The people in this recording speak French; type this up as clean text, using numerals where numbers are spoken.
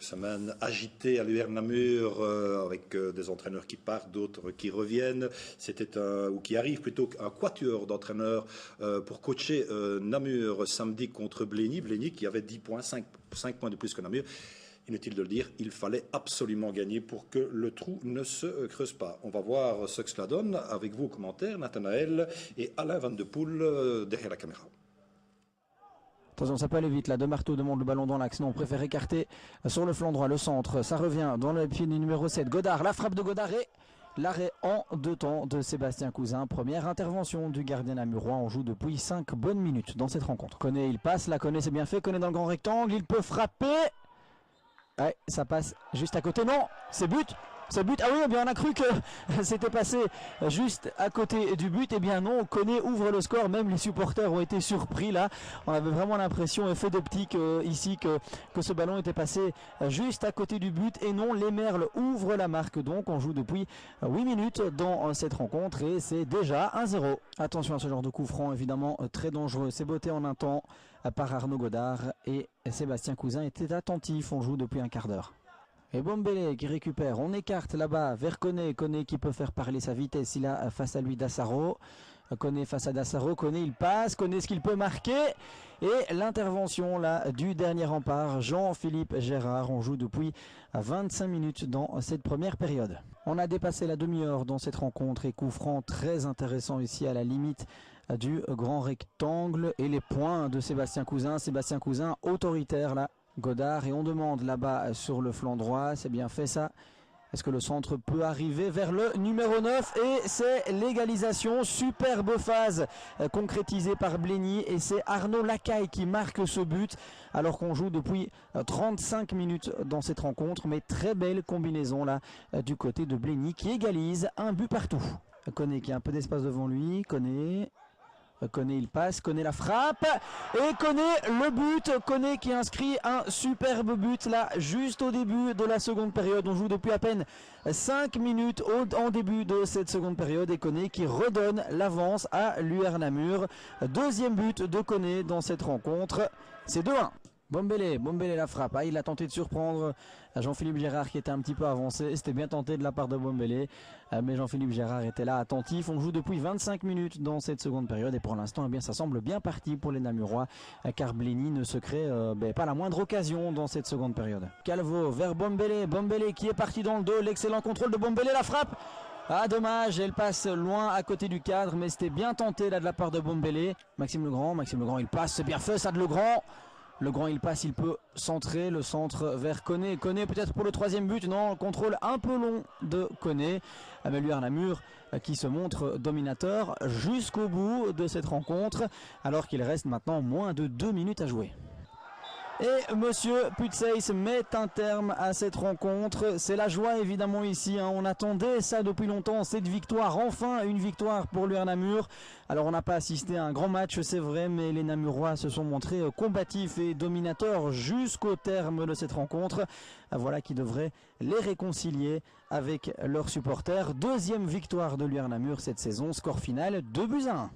semaine agitée à l'UR Namur avec des entraîneurs qui partent, d'autres qui reviennent. C'était ou qui arrive plutôt un quatuor d'entraîneurs pour coacher Namur samedi contre Blény. Blény qui avait 10 points, 5 points de plus que Namur. Inutile de le dire, il fallait absolument gagner pour que le trou ne se creuse pas. On va voir ce que cela donne avec vos commentaires, Nathanaël et Alain Van de Poel derrière la caméra. Attention, ça peut aller vite là, De Marteau demande le ballon dans l'axe, non, on préfère écarter sur le flanc droit, le centre, ça revient dans le pied du numéro 7, Godard, la frappe de Godard et l'arrêt en 2 temps de Sébastien Cousin. Première intervention du gardien namurois, on joue depuis 5 bonnes minutes dans cette rencontre. Connaît, il passe, là, Connaît, c'est bien fait, Connaît dans le grand rectangle, il peut frapper. Ouais, ça passe juste à côté, non, c'est but. Ce but, ah oui, eh bien on a cru que c'était passé juste à côté du but, eh bien non, Connaît ouvre le score, même les supporters ont été surpris là, on avait vraiment l'impression, effet d'optique ici, que ce ballon était passé juste à côté du but, et non, les Merles ouvrent la marque, donc on joue depuis 8 minutes dans cette rencontre, et c'est déjà 1-0. Attention à ce genre de coup franc, évidemment très dangereux, c'est botté en un temps par Arnaud Godard, et Sébastien Cousin était attentif, on joue depuis un quart d'heure. Et Bombele qui récupère, on écarte là-bas vers Connaît, Connaît qui peut faire parler sa vitesse, il a face à lui Dassaro, Connaît face à Dassaro, Connaît il passe, Connaît ce qu'il peut marquer, et l'intervention là du dernier rempart, Jean-Philippe Gérard, on joue depuis 25 minutes dans cette première période. On a dépassé la demi-heure dans cette rencontre et coup franc très intéressant ici à la limite du grand rectangle, et les points de Sébastien Cousin autoritaire là, Godard, et on demande là-bas sur le flanc droit, c'est bien fait ça. Est-ce que le centre peut arriver vers le numéro 9, et c'est l'égalisation, superbe phase concrétisée par Blény, et c'est Arnaud Lacaille qui marque ce but alors qu'on joue depuis 35 minutes dans cette rencontre, mais très belle combinaison là du côté de Blény qui égalise un but partout. Connaît qui a un peu d'espace devant lui, Connaît il passe, Connaît la frappe, et Connaît le but, Connaît qui inscrit un superbe but là juste au début de la seconde période. On joue depuis à peine 5 minutes en début de cette seconde période, et Connaît qui redonne l'avance à l'UR Namur. Deuxième but de Connaît dans cette rencontre, c'est 2-1. Bombele la frappe, il a tenté de surprendre Jean-Philippe Gérard qui était un petit peu avancé, c'était bien tenté de la part de Bombele, mais Jean-Philippe Gérard était là attentif. On joue depuis 25 minutes dans cette seconde période, et pour l'instant eh bien ça semble bien parti pour les Namurois, car Blény ne se crée pas la moindre occasion dans cette seconde période. Calvo vers Bombele qui est parti dans le dos, l'excellent contrôle de Bombele, la frappe. Ah dommage, elle passe loin à côté du cadre, mais c'était bien tenté là de la part de Bombele. Maxime Legrand il passe, c'est bien fait ça de Legrand. Legrand il passe, il peut centrer, le centre vers Connaît peut-être pour le troisième but, non, contrôle un peu long de Connaît, mais l'UR Namur qui se montre dominateur jusqu'au bout de cette rencontre, alors qu'il reste maintenant moins de 2 minutes à jouer. Et Monsieur Putseis met un terme à cette rencontre. C'est la joie évidemment ici, hein. On attendait ça depuis longtemps, cette victoire, enfin une victoire pour l'UR Namur. Alors on n'a pas assisté à un grand match, c'est vrai, mais les Namurois se sont montrés combatifs et dominateurs jusqu'au terme de cette rencontre. Voilà qui devrait les réconcilier avec leurs supporters. Deuxième victoire de l'UR Namur cette saison, score final 2-1.